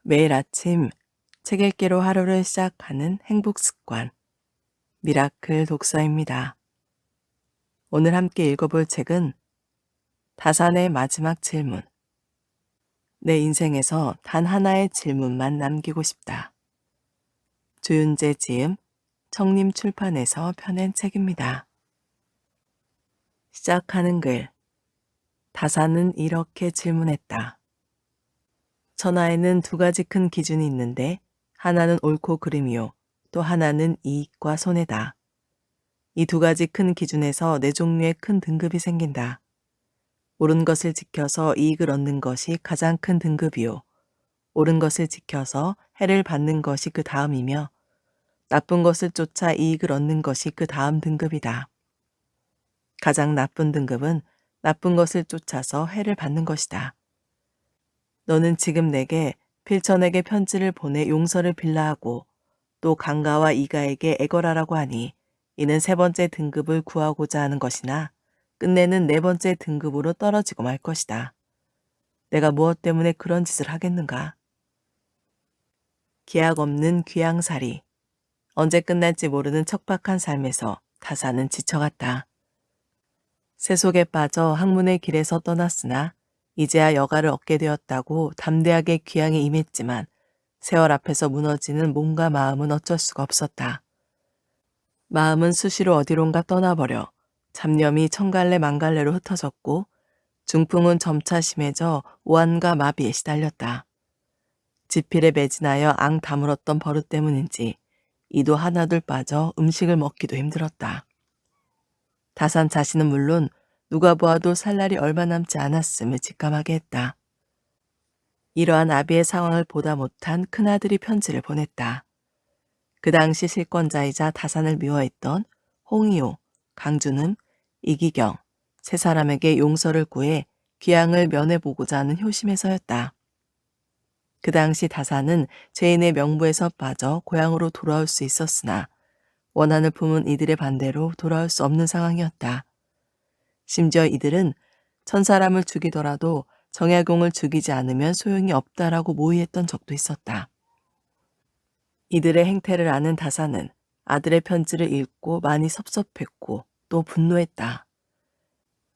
매일 아침 책 읽기로 하루를 시작하는 행복 습관, 미라클 독서입니다. 오늘 함께 읽어볼 책은 다산의 마지막 질문. 내 인생에서 단 하나의 질문만 남기고 싶다. 조윤재 지음, 청림 출판에서 펴낸 책입니다. 시작하는 글. 다산은 이렇게 질문했다. 천하에는 두 가지 큰 기준이 있는데 하나는 옳고 그름이요. 또 하나는 이익과 손해다. 이 두 가지 큰 기준에서 네 종류의 큰 등급이 생긴다. 옳은 것을 지켜서 이익을 얻는 것이 가장 큰 등급이요. 옳은 것을 지켜서 해를 받는 것이 그 다음이며 나쁜 것을 쫓아 이익을 얻는 것이 그 다음 등급이다. 가장 나쁜 등급은 나쁜 것을 쫓아서 해를 받는 것이다. 너는 지금 내게 필천에게 편지를 보내 용서를 빌라 하고 또 강가와 이가에게 애걸하라고 하니 이는 세 번째 등급을 구하고자 하는 것이나 끝내는 네 번째 등급으로 떨어지고 말 것이다. 내가 무엇 때문에 그런 짓을 하겠는가? 기약 없는 귀양살이. 언제 끝날지 모르는 척박한 삶에서 다산은 지쳐갔다. 세속에 빠져 학문의 길에서 떠났으나 이제야 여가를 얻게 되었다고 담대하게 귀양에 임했지만 세월 앞에서 무너지는 몸과 마음은 어쩔 수가 없었다. 마음은 수시로 어디론가 떠나버려 잡념이 천갈래 만갈래로 흩어졌고 중풍은 점차 심해져 오한과 마비에 시달렸다. 지필에 매진하여 앙 다물었던 버릇 때문인지 이도 하나둘 빠져 음식을 먹기도 힘들었다. 다산 자신은 물론 누가 보아도 살 날이 얼마 남지 않았음을 직감하게 했다. 이러한 아비의 상황을 보다 못한 큰아들이 편지를 보냈다. 그 당시 실권자이자 다산을 미워했던 홍이호, 강준음, 이기경 세 사람에게 용서를 구해 귀양을 면해보고자 하는 효심에서였다. 그 당시 다산은 죄인의 명부에서 빠져 고향으로 돌아올 수 있었으나 원한을 품은 이들의 반대로 돌아올 수 없는 상황이었다. 심지어 이들은 천사람을 죽이더라도 정약용을 죽이지 않으면 소용이 없다라고 모의했던 적도 있었다. 이들의 행태를 아는 다산은 아들의 편지를 읽고 많이 섭섭했고 또 분노했다.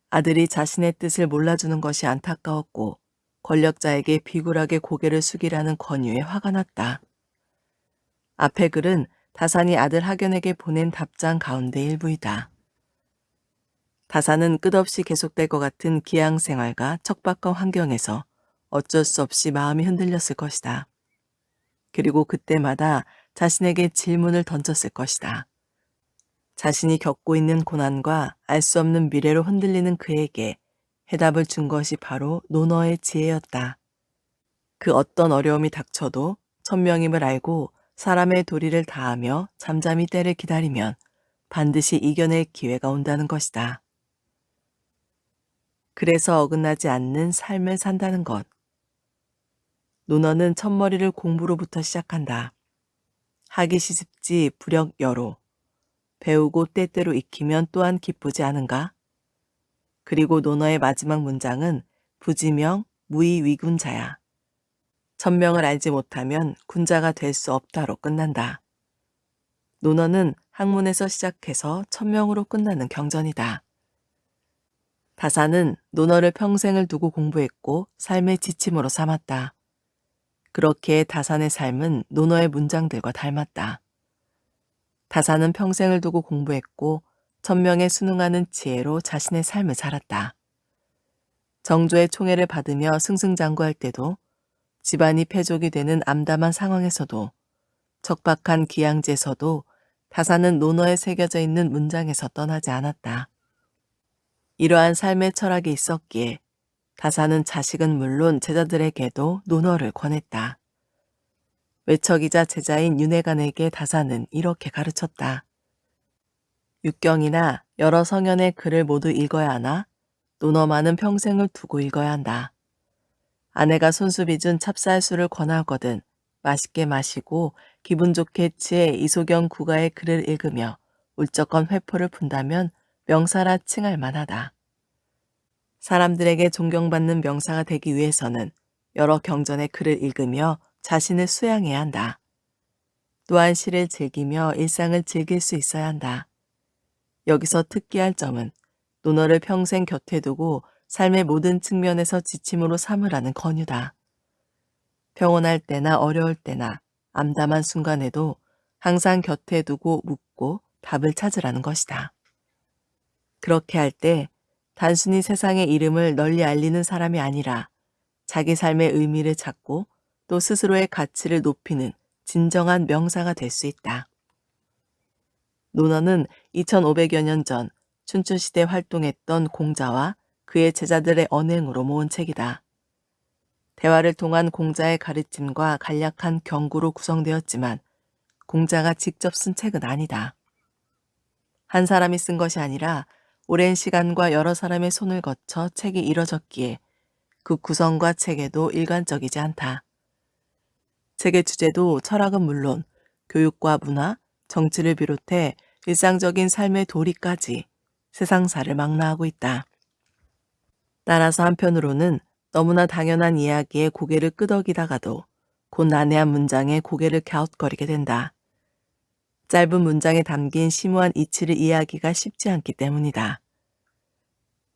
아들이 자신의 뜻을 몰라주는 것이 안타까웠고 권력자에게 비굴하게 고개를 숙이라는 권유에 화가 났다. 앞의 글은 다산이 아들 학연에게 보낸 답장 가운데 일부이다. 다산은 끝없이 계속될 것 같은 기양 생활과 척박한 환경에서 어쩔 수 없이 마음이 흔들렸을 것이다. 그리고 그때마다 자신에게 질문을 던졌을 것이다. 자신이 겪고 있는 고난과 알 수 없는 미래로 흔들리는 그에게 해답을 준 것이 바로 논어의 지혜였다. 그 어떤 어려움이 닥쳐도 천명임을 알고 사람의 도리를 다하며 잠잠히 때를 기다리면 반드시 이겨낼 기회가 온다는 것이다. 그래서 어긋나지 않는 삶을 산다는 것. 논어는 첫머리를 공부로부터 시작한다. 하기 시집지 불역여로. 배우고 때때로 익히면 또한 기쁘지 않은가? 그리고 논어의 마지막 문장은 부지명 무의위군자야. 천명을 알지 못하면 군자가 될 수 없다로 끝난다. 논어는 학문에서 시작해서 천명으로 끝나는 경전이다. 다산은 논어를 평생을 두고 공부했고 삶의 지침으로 삼았다. 그렇게 다산의 삶은 논어의 문장들과 닮았다. 다산은 평생을 두고 공부했고 천명에 순응하는 지혜로 자신의 삶을 살았다. 정조의 총애를 받으며 승승장구할 때도 집안이 패족이 되는 암담한 상황에서도 척박한 기양제에서도 다산은 논어에 새겨져 있는 문장에서 떠나지 않았다. 이러한 삶의 철학이 있었기에 다산은 자식은 물론 제자들에게도 논어를 권했다. 외척이자 제자인 윤회관에게 다산은 이렇게 가르쳤다. 육경이나 여러 성현의 글을 모두 읽어야 하나 논어만은 평생을 두고 읽어야 한다. 아내가 손수비 준 찹쌀술을 권하거든 맛있게 마시고 기분 좋게 취해 이소경 국가의 글을 읽으며 울적한 회포를 푼다면 명사라 칭할 만하다. 사람들에게 존경받는 명사가 되기 위해서는 여러 경전의 글을 읽으며 자신을 수양해야 한다. 또한 시를 즐기며 일상을 즐길 수 있어야 한다. 여기서 특기할 점은 논어를 평생 곁에 두고 삶의 모든 측면에서 지침으로 삼으라는 권유다. 평온할 때나 어려울 때나 암담한 순간에도 항상 곁에 두고 묻고 답을 찾으라는 것이다. 그렇게 할 때 단순히 세상의 이름을 널리 알리는 사람이 아니라 자기 삶의 의미를 찾고 또 스스로의 가치를 높이는 진정한 명사가 될 수 있다. 논어는 2500여 년 전 춘추시대 활동했던 공자와 그의 제자들의 언행으로 모은 책이다. 대화를 통한 공자의 가르침과 간략한 경구로 구성되었지만 공자가 직접 쓴 책은 아니다. 한 사람이 쓴 것이 아니라 오랜 시간과 여러 사람의 손을 거쳐 책이 이뤄졌기에 그 구성과 체계도 일관적이지 않다. 책의 주제도 철학은 물론 교육과 문화, 정치를 비롯해 일상적인 삶의 도리까지 세상사를 망라하고 있다. 따라서 한편으로는 너무나 당연한 이야기에 고개를 끄덕이다가도 곧 난해한 문장에 고개를 갸웃거리게 된다. 짧은 문장에 담긴 심오한 이치를 이해하기가 쉽지 않기 때문이다.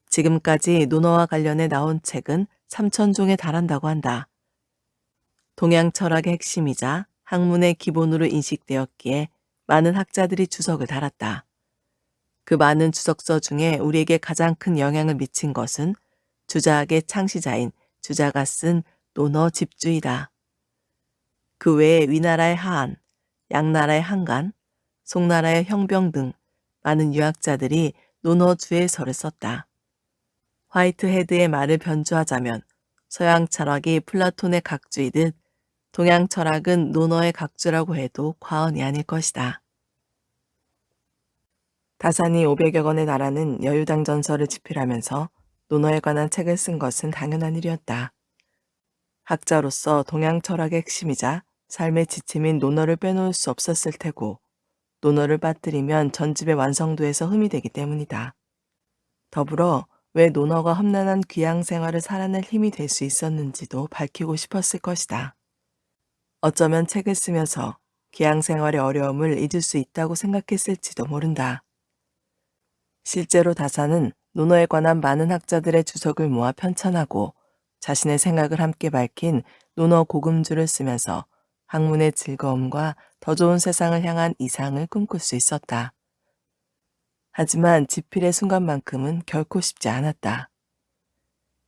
지금까지 논어와 관련해 나온 책은 3,000종에 달한다고 한다. 동양 철학의 핵심이자 학문의 기본으로 인식되었기에 많은 학자들이 주석을 달았다. 그 많은 주석서 중에 우리에게 가장 큰 영향을 미친 것은 주자학의 창시자인 주자가 쓴 논어 집주이다. 그 외에 위나라의 하한, 양나라의 한간, 송나라의 형병 등 많은 유학자들이 논어 주해서를 썼다. 화이트헤드의 말을 변주하자면 서양 철학이 플라톤의 각주이듯 동양 철학은 논어의 각주라고 해도 과언이 아닐 것이다. 다산이 500여 권에 달하는 여유당 전설을 집필하면서 논어에 관한 책을 쓴 것은 당연한 일이었다. 학자로서 동양 철학의 핵심이자 삶의 지침인 논어를 빼놓을 수 없었을 테고 논어를 빠뜨리면 전집의 완성도에서 흠이 되기 때문이다. 더불어 왜 논어가 험난한 귀양 생활을 살아낼 힘이 될 수 있었는지도 밝히고 싶었을 것이다. 어쩌면 책을 쓰면서 귀양 생활의 어려움을 잊을 수 있다고 생각했을지도 모른다. 실제로 다산은 논어에 관한 많은 학자들의 주석을 모아 편찬하고 자신의 생각을 함께 밝힌 논어 고금주를 쓰면서 학문의 즐거움과 더 좋은 세상을 향한 이상을 꿈꿀 수 있었다. 하지만 집필의 순간만큼은 결코 쉽지 않았다.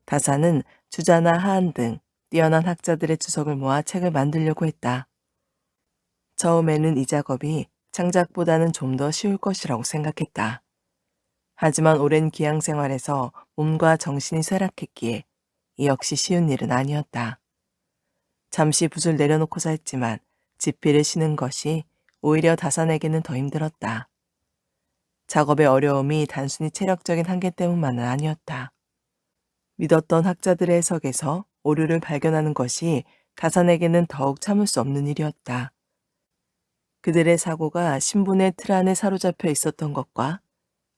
다산은 주자나 하한 등 뛰어난 학자들의 주석을 모아 책을 만들려고 했다. 처음에는 이 작업이 창작보다는 좀 더 쉬울 것이라고 생각했다. 하지만 오랜 기양 생활에서 몸과 정신이 쇠락했기에 이 역시 쉬운 일은 아니었다. 잠시 붓을 내려놓고자 했지만 집필을 쉬는 것이 오히려 다산에게는 더 힘들었다. 작업의 어려움이 단순히 체력적인 한계 때문만은 아니었다. 믿었던 학자들의 해석에서 오류를 발견하는 것이 다산에게는 더욱 참을 수 없는 일이었다. 그들의 사고가 신분의 틀 안에 사로잡혀 있었던 것과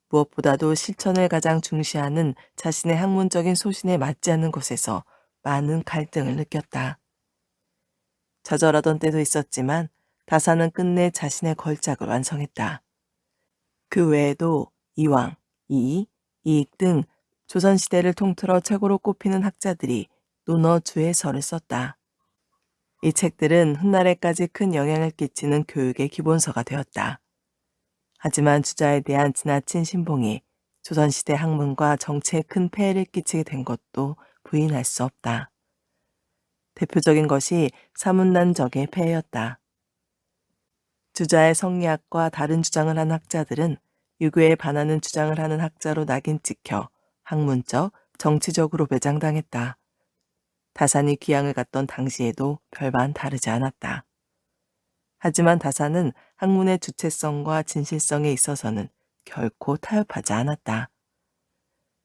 무엇보다도 실천을 가장 중시하는 자신의 학문적인 소신에 맞지 않는 것에서 많은 갈등을 느꼈다. 좌절하던 때도 있었지만 다산은 끝내 자신의 걸작을 완성했다. 그 외에도 이왕, 이이, 이익 등 조선시대를 통틀어 최고로 꼽히는 학자들이 논어 주해서를 썼다. 이 책들은 훗날에까지 큰 영향을 끼치는 교육의 기본서가 되었다. 하지만 주자에 대한 지나친 신봉이 조선시대 학문과 정치에 큰 폐해를 끼치게 된 것도 부인할 수 없다. 대표적인 것이 사문난적의 폐해였다. 주자의 성리학과 다른 주장을 한 학자들은 유교에 반하는 주장을 하는 학자로 낙인 찍혀 학문적, 정치적으로 매장당했다. 다산이 귀양을 갔던 당시에도 별반 다르지 않았다. 하지만 다산은 학문의 주체성과 진실성에 있어서는 결코 타협하지 않았다.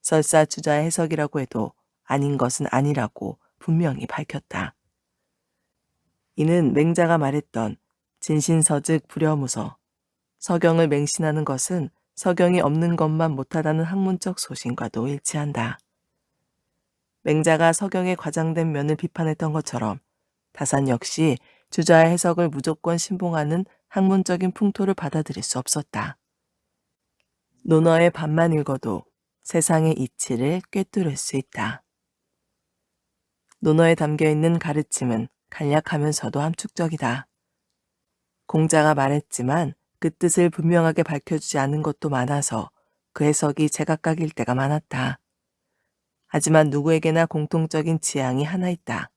설사 주자의 해석이라고 해도 아닌 것은 아니라고 분명히 밝혔다. 이는 맹자가 말했던 진신서즉 불여무서, 서경을 맹신하는 것은 서경이 없는 것만 못하다는 학문적 소신과도 일치한다. 맹자가 서경의 과장된 면을 비판했던 것처럼 다산 역시 주자의 해석을 무조건 신봉하는 학문적인 풍토를 받아들일 수 없었다. 논어의 반만 읽어도 세상의 이치를 꿰뚫을 수 있다. 논어에 담겨있는 가르침은 간략하면서도 함축적이다. 공자가 말했지만 그 뜻을 분명하게 밝혀주지 않은 것도 많아서 그 해석이 제각각일 때가 많았다. 하지만 누구에게나 공통적인 지향이 하나 있다.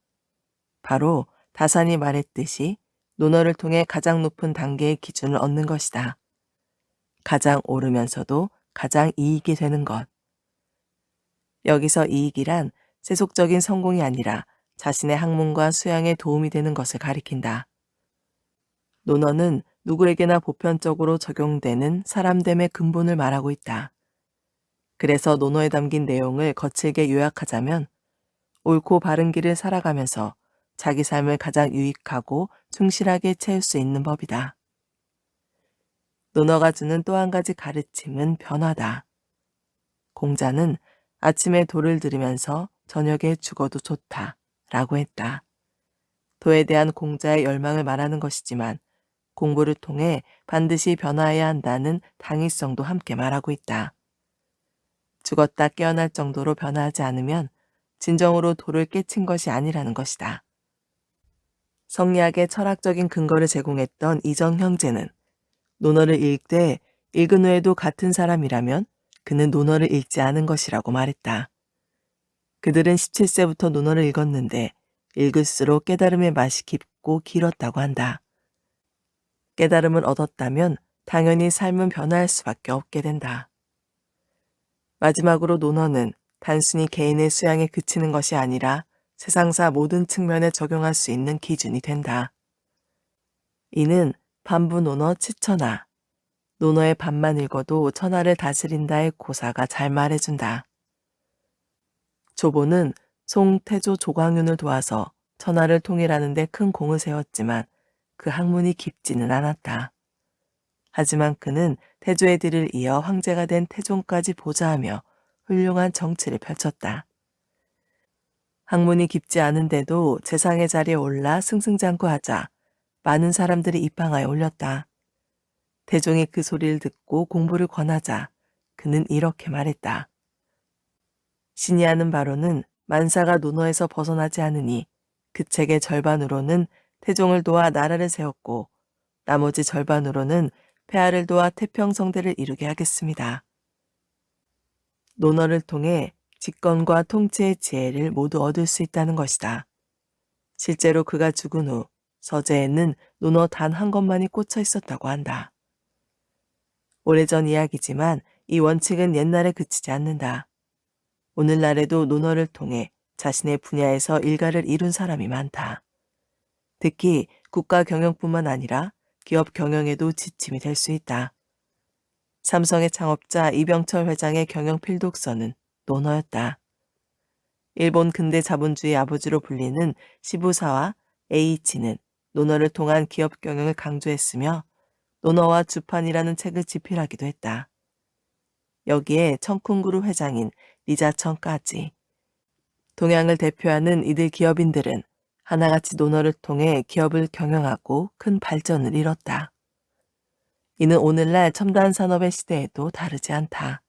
바로 다산이 말했듯이 논어를 통해 가장 높은 단계의 기준을 얻는 것이다. 가장 옳으면서도 가장 이익이 되는 것. 여기서 이익이란 세속적인 성공이 아니라 자신의 학문과 수양에 도움이 되는 것을 가리킨다. 논어는 누구에게나 보편적으로 적용되는 사람됨의 근본을 말하고 있다. 그래서 논어에 담긴 내용을 거칠게 요약하자면 옳고 바른 길을 살아가면서 자기 삶을 가장 유익하고 충실하게 채울 수 있는 법이다. 논어가 주는 또 한 가지 가르침은 변화다. 공자는 아침에 도를 들으면서 저녁에 죽어도 좋다 라고 했다. 도에 대한 공자의 열망을 말하는 것이지만 공부를 통해 반드시 변화해야 한다는 당위성도 함께 말하고 있다. 죽었다 깨어날 정도로 변화하지 않으면 진정으로 도를 깨친 것이 아니라는 것이다. 성리학의 철학적인 근거를 제공했던 이정 형제는 논어를 읽되 읽은 후에도 같은 사람이라면 그는 논어를 읽지 않은 것이라고 말했다. 그들은 17세부터 논어를 읽었는데 읽을수록 깨달음의 맛이 깊고 길었다고 한다. 깨달음을 얻었다면 당연히 삶은 변화할 수밖에 없게 된다. 마지막으로 논어는 단순히 개인의 수양에 그치는 것이 아니라 세상사 모든 측면에 적용할 수 있는 기준이 된다. 이는 반부논어 치천하, 논어의 반만 읽어도 천하를 다스린다의 고사가 잘 말해준다. 조보는 송태조 조광윤을 도와서 천하를 통일하는 데 큰 공을 세웠지만 그 학문이 깊지는 않았다. 하지만 그는 태조의 뒤를 이어 황제가 된 태종까지 보좌하며 훌륭한 정치를 펼쳤다. 학문이 깊지 않은데도 재상의 자리에 올라 승승장구하자 많은 사람들이 입방하에 올렸다. 태종이 그 소리를 듣고 공부를 권하자 그는 이렇게 말했다. 신이 하는 바로는 만사가 논어에서 벗어나지 않으니 그 책의 절반으로는 태종을 도와 나라를 세웠고 나머지 절반으로는 폐하를 도와 태평성대를 이루게 하겠습니다. 논어를 통해 집권과 통치의 지혜를 모두 얻을 수 있다는 것이다. 실제로 그가 죽은 후 서재에는 논어 단 한 것만이 꽂혀 있었다고 한다. 오래전 이야기지만 이 원칙은 옛날에 그치지 않는다. 오늘날에도 논어를 통해 자신의 분야에서 일가를 이룬 사람이 많다. 특히 국가 경영뿐만 아니라 기업 경영에도 지침이 될 수 있다. 삼성의 창업자 이병철 회장의 경영 필독서는 논어였다. 일본 근대 자본주의 아버지로 불리는 시부사와 에이치는 논어를 통한 기업 경영을 강조했으며 논어와 주판이라는 책을 집필하기도 했다. 여기에 청쿤그룹 회장인 리자천까지. 동양을 대표하는 이들 기업인들은 하나같이 논어를 통해 기업을 경영하고 큰 발전을 이뤘다. 이는 오늘날 첨단 산업의 시대에도 다르지 않다.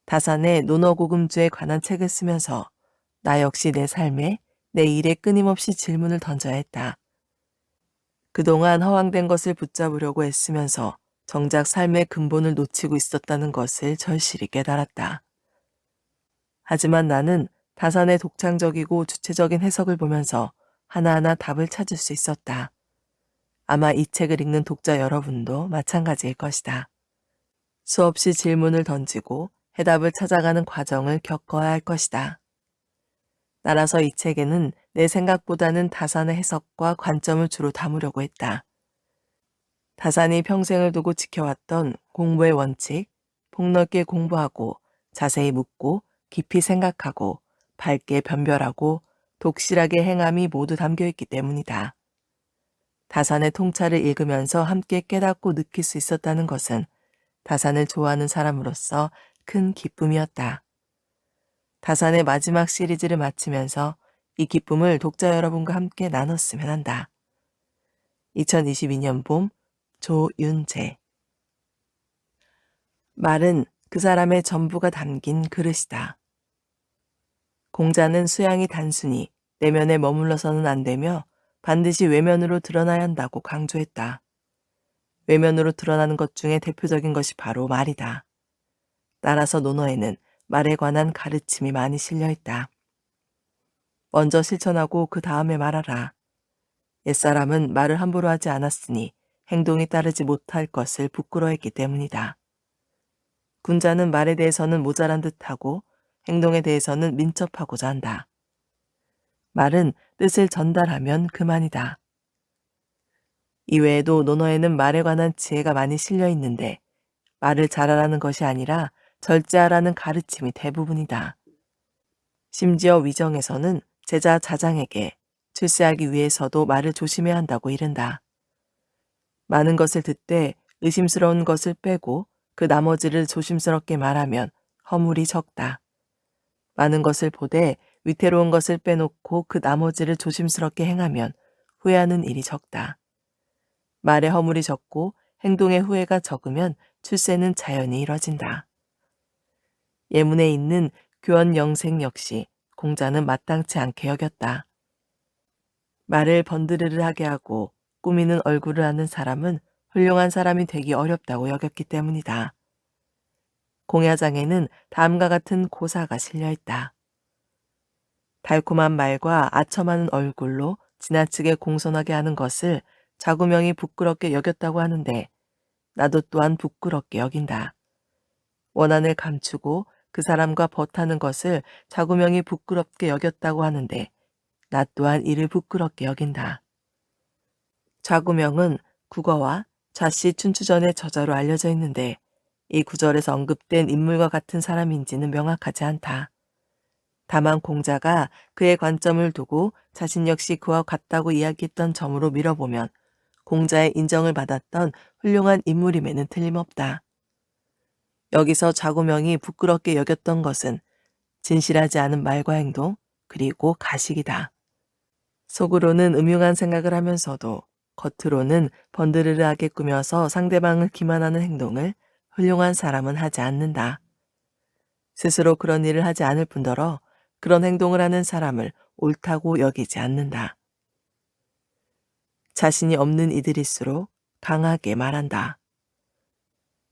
다산의 논어고금주에 관한 책을 쓰면서 나 역시 내 삶에 내 일에 끊임없이 질문을 던져야 했다. 그동안 허황된 것을 붙잡으려고 애쓰면서 정작 삶의 근본을 놓치고 있었다는 것을 절실히 깨달았다. 하지만 나는 다산의 독창적이고 주체적인 해석을 보면서 하나하나 답을 찾을 수 있었다. 아마 이 책을 읽는 독자 여러분도 마찬가지일 것이다. 수없이 질문을 던지고 해답을 찾아가는 과정을 겪어야 할 것이다. 따라서 이 책에는 내 생각보다는 다산의 해석과 관점을 주로 담으려고 했다. 다산이 평생을 두고 지켜왔던 공부의 원칙, 폭넓게 공부하고 자세히 묻고 깊이 생각하고 밝게 변별하고 독실하게 행함이 모두 담겨있기 때문이다. 다산의 통찰을 읽으면서 함께 깨닫고 느낄 수 있었다는 것은 다산을 좋아하는 사람으로서 큰 기쁨이었다. 다산의 마지막 시리즈를 마치면서 이 기쁨을 독자 여러분과 함께 나눴으면 한다. 2022년 봄 조윤재. 말은 그 사람의 전부가 담긴 그릇이다. 공자는 수양이 단순히 내면에 머물러서는 안 되며 반드시 외면으로 드러나야 한다고 강조했다. 외면으로 드러나는 것 중에 대표적인 것이 바로 말이다. 따라서 논어에는 말에 관한 가르침이 많이 실려 있다. 먼저 실천하고 그 다음에 말하라. 옛사람은 말을 함부로 하지 않았으니 행동이 따르지 못할 것을 부끄러워했기 때문이다. 군자는 말에 대해서는 모자란 듯하고 행동에 대해서는 민첩하고자 한다. 말은 뜻을 전달하면 그만이다. 이외에도 논어에는 말에 관한 지혜가 많이 실려 있는데 말을 잘하라는 것이 아니라 절제하라는 가르침이 대부분이다. 심지어 위정에서는 제자 자장에게 출세하기 위해서도 말을 조심해야 한다고 이른다. 많은 것을 듣되 의심스러운 것을 빼고 그 나머지를 조심스럽게 말하면 허물이 적다. 많은 것을 보되 위태로운 것을 빼놓고 그 나머지를 조심스럽게 행하면 후회하는 일이 적다. 말의 허물이 적고 행동의 후회가 적으면 출세는 자연히 이뤄진다. 예문에 있는 교원영생 역시 공자는 마땅치 않게 여겼다. 말을 번드르르 하게 하고 꾸미는 얼굴을 하는 사람은 훌륭한 사람이 되기 어렵다고 여겼기 때문이다. 공야장에는 다음과 같은 고사가 실려있다. 달콤한 말과 아첨하는 얼굴로 지나치게 공손하게 하는 것을 자구명이 부끄럽게 여겼다고 하는데 나도 또한 부끄럽게 여긴다. 원한을 감추고 그 사람과 벗하는 것을 자구명이 부끄럽게 여겼다고 하는데 나 또한 이를 부끄럽게 여긴다. 자구명은 국어와 자씨 춘추전의 저자로 알려져 있는데 이 구절에서 언급된 인물과 같은 사람인지는 명확하지 않다. 다만 공자가 그의 관점을 두고 자신 역시 그와 같다고 이야기했던 점으로 밀어보면 공자의 인정을 받았던 훌륭한 인물임에는 틀림없다. 여기서 자구명이 부끄럽게 여겼던 것은 진실하지 않은 말과 행동, 그리고 가식이다. 속으로는 음흉한 생각을 하면서도 겉으로는 번드르르하게 꾸며서 상대방을 기만하는 행동을 훌륭한 사람은 하지 않는다. 스스로 그런 일을 하지 않을 뿐더러 그런 행동을 하는 사람을 옳다고 여기지 않는다. 자신이 없는 이들일수록 강하게 말한다.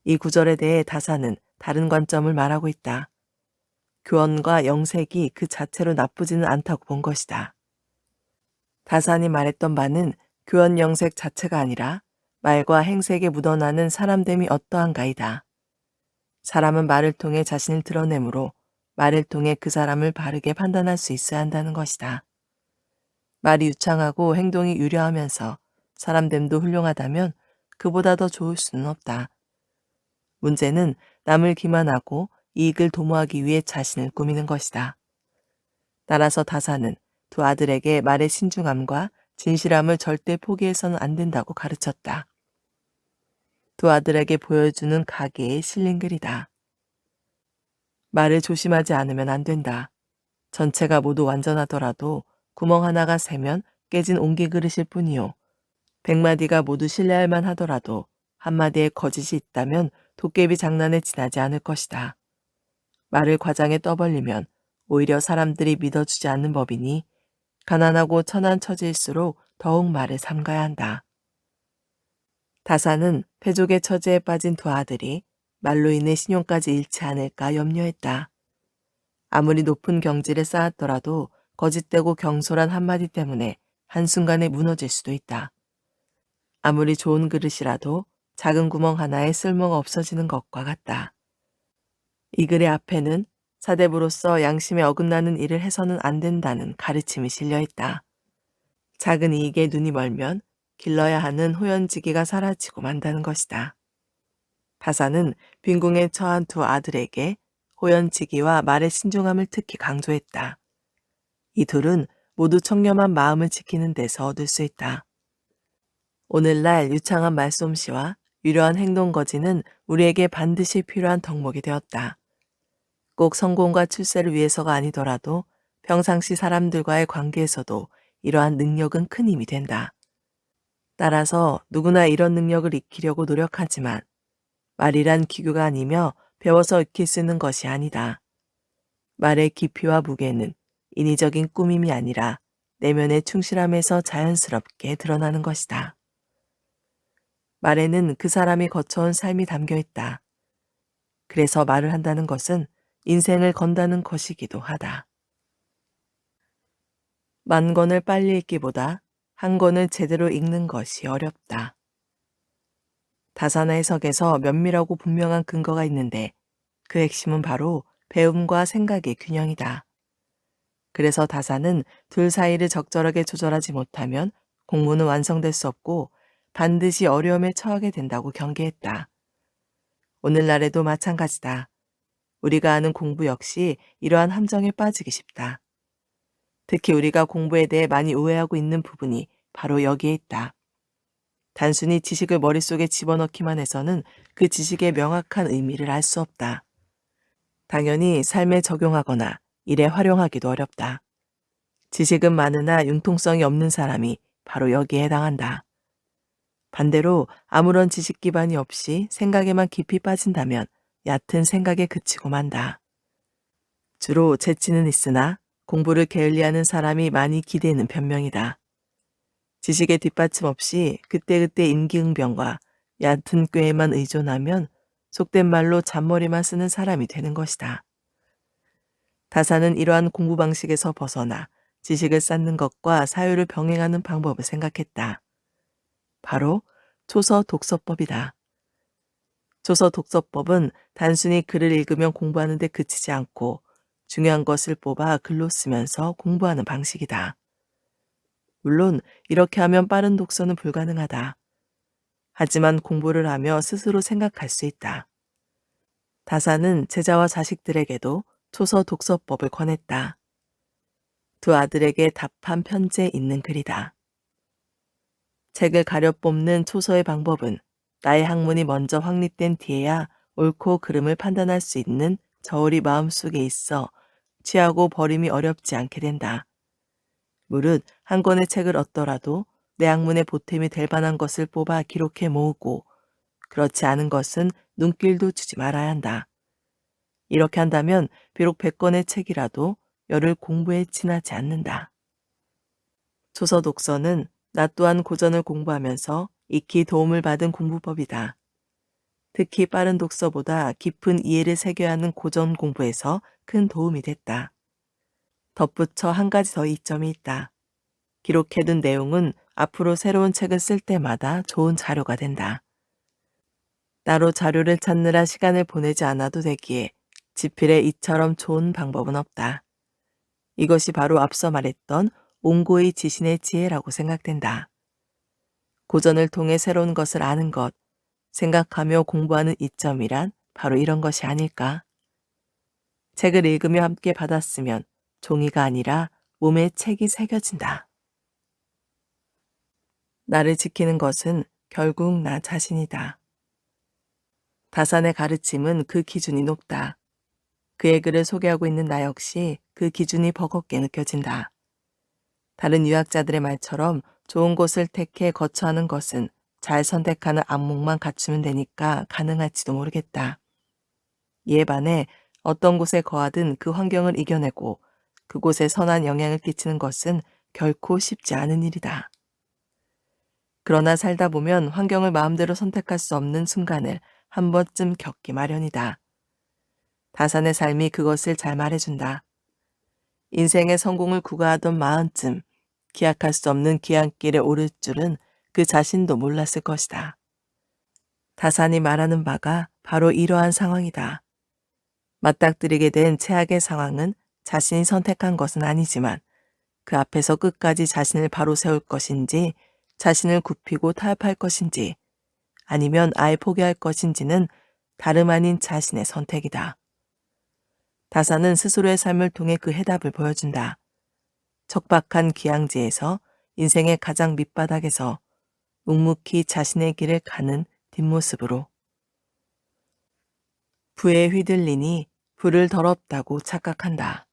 이 구절에 대해 다사는 다른 관점을 말하고 있다. 교원과 영색이 그 자체로 나쁘지는 않다고 본 것이다. 다산이 말했던 바는 교원 영색 자체가 아니라 말과 행색에 묻어나는 사람됨이 어떠한가이다. 사람은 말을 통해 자신을 드러내므로 말을 통해 그 사람을 바르게 판단할 수 있어야 한다는 것이다. 말이 유창하고 행동이 유려하면서 사람됨도 훌륭하다면 그보다 더 좋을 수는 없다. 문제는 남을 기만하고 이익을 도모하기 위해 자신을 꾸미는 것이다. 따라서 다사는 두 아들에게 말의 신중함과 진실함을 절대 포기해서는 안 된다고 가르쳤다. 두 아들에게 보여주는 가계에 실린 글이다. 말을 조심하지 않으면 안 된다. 전체가 모두 완전하더라도 구멍 하나가 새면 깨진 옹기 그릇일 뿐이요. 100마디가 모두 신뢰할 만하더라도 한마디에 거짓이 있다면 도깨비 장난에 지나지 않을 것이다. 말을 과장에 떠벌리면 오히려 사람들이 믿어주지 않는 법이니 가난하고 천한 처지일수록 더욱 말을 삼가야 한다. 다사는 패족의 처지에 빠진 두 아들이 말로 인해 신용까지 잃지 않을까 염려했다. 아무리 높은 경지를 쌓았더라도 거짓되고 경솔한 한마디 때문에 한순간에 무너질 수도 있다. 아무리 좋은 그릇이라도 작은 구멍 하나에 쓸모가 없어지는 것과 같다. 이 글의 앞에는 사대부로서 양심에 어긋나는 일을 해서는 안 된다는 가르침이 실려 있다. 작은 이익에 눈이 멀면 길러야 하는 호연지기가 사라지고 만다는 것이다. 다사는 빈궁에 처한 두 아들에게 호연지기와 말의 신중함을 특히 강조했다. 이 둘은 모두 청렴한 마음을 지키는 데서 얻을 수 있다. 오늘날 유창한 말솜씨와 유려한 행동거지는 우리에게 반드시 필요한 덕목이 되었다. 꼭 성공과 출세를 위해서가 아니더라도 평상시 사람들과의 관계에서도 이러한 능력은 큰 힘이 된다. 따라서 누구나 이런 능력을 익히려고 노력하지만 말이란 기교가 아니며 배워서 익힐 수 있는 것이 아니다. 말의 깊이와 무게는 인위적인 꾸밈이 아니라 내면의 충실함에서 자연스럽게 드러나는 것이다. 말에는 그 사람이 거쳐온 삶이 담겨 있다. 그래서 말을 한다는 것은 인생을 건다는 것이기도 하다. 만 권을 빨리 읽기보다 한 권을 제대로 읽는 것이 어렵다. 다사나 해석에서 면밀하고 분명한 근거가 있는데 그 핵심은 바로 배움과 생각의 균형이다. 그래서 다사는 둘 사이를 적절하게 조절하지 못하면 공부는 완성될 수 없고 반드시 어려움에 처하게 된다고 경계했다. 오늘날에도 마찬가지다. 우리가 아는 공부 역시 이러한 함정에 빠지기 쉽다. 특히 우리가 공부에 대해 많이 오해하고 있는 부분이 바로 여기에 있다. 단순히 지식을 머릿속에 집어넣기만 해서는 그 지식의 명확한 의미를 알 수 없다. 당연히 삶에 적용하거나 일에 활용하기도 어렵다. 지식은 많으나 융통성이 없는 사람이 바로 여기에 해당한다. 반대로 아무런 지식 기반이 없이 생각에만 깊이 빠진다면 얕은 생각에 그치고 만다. 주로 재치는 있으나 공부를 게을리하는 사람이 많이 기대는 변명이다. 지식의 뒷받침 없이 그때그때 임기응변과 얕은 꾀에만 의존하면 속된 말로 잔머리만 쓰는 사람이 되는 것이다. 다사는 이러한 공부 방식에서 벗어나 지식을 쌓는 것과 사유를 병행하는 방법을 생각했다. 바로 초서 독서법이다. 초서 독서법은 단순히 글을 읽으면 공부하는 데 그치지 않고 중요한 것을 뽑아 글로 쓰면서 공부하는 방식이다. 물론 이렇게 하면 빠른 독서는 불가능하다. 하지만 공부를 하며 스스로 생각할 수 있다. 다사는 제자와 자식들에게도 초서 독서법을 권했다. 두 아들에게 답한 편지에 있는 글이다. 책을 가려 뽑는 초서의 방법은 나의 학문이 먼저 확립된 뒤에야 옳고 그름을 판단할 수 있는 저울이 마음속에 있어 취하고 버림이 어렵지 않게 된다. 무릇 한 권의 책을 얻더라도 내 학문에 보탬이 될 만한 것을 뽑아 기록해 모으고 그렇지 않은 것은 눈길도 주지 말아야 한다. 이렇게 한다면 비록 100권의 책이라도 열을 공부에 지나지 않는다. 초서 독서는 나 또한 고전을 공부하면서 익히 도움을 받은 공부법이다. 특히 빠른 독서보다 깊은 이해를 새겨야 하는 고전 공부에서 큰 도움이 됐다. 덧붙여 한 가지 더 이점이 있다. 기록해둔 내용은 앞으로 새로운 책을 쓸 때마다 좋은 자료가 된다. 따로 자료를 찾느라 시간을 보내지 않아도 되기에 지필에 이처럼 좋은 방법은 없다. 이것이 바로 앞서 말했던 옹고의 지신의 지혜라고 생각된다. 고전을 통해 새로운 것을 아는 것, 생각하며 공부하는 이점이란 바로 이런 것이 아닐까. 책을 읽으며 함께 받았으면 종이가 아니라 몸에 책이 새겨진다. 나를 지키는 것은 결국 나 자신이다. 다산의 가르침은 그 기준이 높다. 그의 글을 소개하고 있는 나 역시 그 기준이 버겁게 느껴진다. 다른 유학자들의 말처럼 좋은 곳을 택해 거처하는 것은 잘 선택하는 안목만 갖추면 되니까 가능할지도 모르겠다. 이에 반해 어떤 곳에 거하든 그 환경을 이겨내고 그곳에 선한 영향을 끼치는 것은 결코 쉽지 않은 일이다. 그러나 살다 보면 환경을 마음대로 선택할 수 없는 순간을 한 번쯤 겪기 마련이다. 다산의 삶이 그것을 잘 말해준다. 인생의 성공을 구가하던 마흔쯤 기약할 수 없는 기한길에 오를 줄은 그 자신도 몰랐을 것이다. 다산이 말하는 바가 바로 이러한 상황이다. 맞닥뜨리게 된 최악의 상황은 자신이 선택한 것은 아니지만 그 앞에서 끝까지 자신을 바로 세울 것인지 자신을 굽히고 타협할 것인지 아니면 아예 포기할 것인지는 다름 아닌 자신의 선택이다. 다사는 스스로의 삶을 통해 그 해답을 보여준다. 척박한 기항지에서 인생의 가장 밑바닥에서 묵묵히 자신의 길을 가는 뒷모습으로. 부에 휘둘리니 부를 더럽다고 착각한다.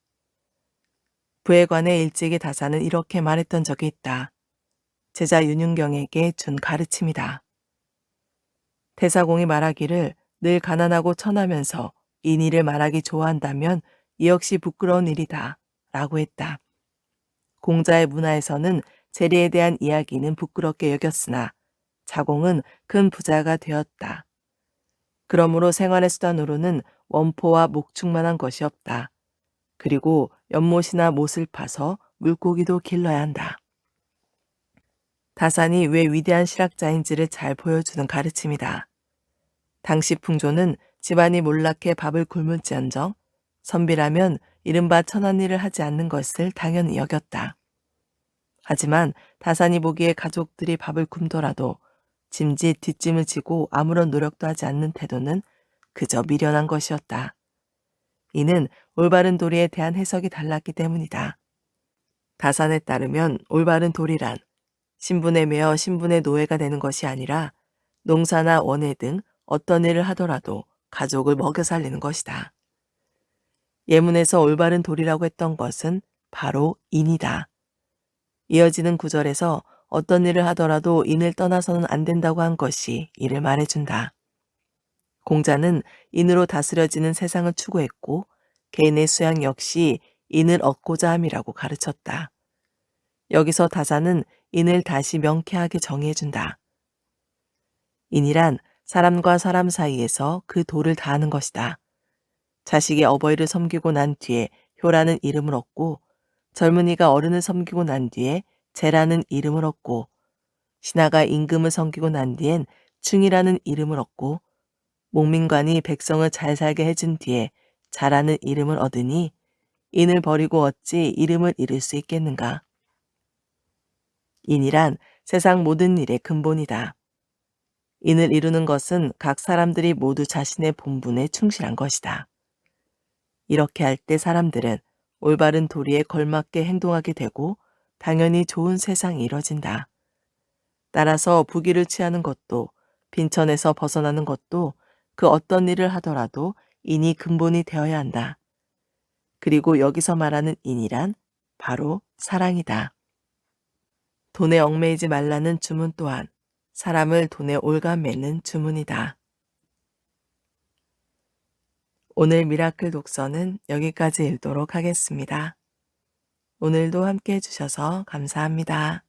부에 관해 일찍이 다사는 이렇게 말했던 적이 있다. 제자 윤윤경에게 준 가르침이다. 태사공이 말하기를 늘 가난하고 천하면서 인의를 말하기 좋아한다면 이 역시 부끄러운 일이다 라고 했다. 공자의 문화에서는 재리에 대한 이야기는 부끄럽게 여겼으나 자공은 큰 부자가 되었다. 그러므로 생활의 수단으로는 원포와 목축만한 것이 없다. 그리고 연못이나 못을 파서 물고기도 길러야 한다. 다산이 왜 위대한 실학자인지를 잘 보여주는 가르침이다. 당시 풍조는 집안이 몰락해 밥을 굶을지언정 선비라면 이른바 천한 일을 하지 않는 것을 당연히 여겼다. 하지만 다산이 보기에 가족들이 밥을 굶더라도 짐짓 뒷짐을 지고 아무런 노력도 하지 않는 태도는 그저 미련한 것이었다. 이는 올바른 도리에 대한 해석이 달랐기 때문이다. 다산에 따르면 올바른 도리란 신분에 매여 신분의 노예가 되는 것이 아니라 농사나 원예 등 어떤 일을 하더라도 가족을 먹여 살리는 것이다. 예문에서 올바른 도리라고 했던 것은 바로 인이다. 이어지는 구절에서 어떤 일을 하더라도 인을 떠나서는 안 된다고 한 것이 이를 말해준다. 공자는 인으로 다스려지는 세상을 추구했고 개인의 수양 역시 인을 얻고자 함이라고 가르쳤다. 여기서 다사는 인을 다시 명쾌하게 정의해준다. 인이란 사람과 사람 사이에서 그 도를 다하는 것이다. 자식이 어버이를 섬기고 난 뒤에 효라는 이름을 얻고 젊은이가 어른을 섬기고 난 뒤에 제라는 이름을 얻고 신하가 임금을 섬기고 난 뒤엔 충이라는 이름을 얻고 목민관이 백성을 잘 살게 해준 뒤에 자라는 이름을 얻으니 인을 버리고 어찌 이름을 잃을 수 있겠는가. 인이란 세상 모든 일의 근본이다. 인을 이루는 것은 각 사람들이 모두 자신의 본분에 충실한 것이다. 이렇게 할 때 사람들은 올바른 도리에 걸맞게 행동하게 되고 당연히 좋은 세상이 이뤄진다. 따라서 부귀를 취하는 것도 빈천에서 벗어나는 것도 그 어떤 일을 하더라도 인이 근본이 되어야 한다. 그리고 여기서 말하는 인이란 바로 사랑이다. 돈에 얽매이지 말라는 주문 또한 사람을 돈에 올가매는 주문이다. 오늘 미라클 독서는 여기까지 읽도록 하겠습니다. 오늘도 함께 해주셔서 감사합니다.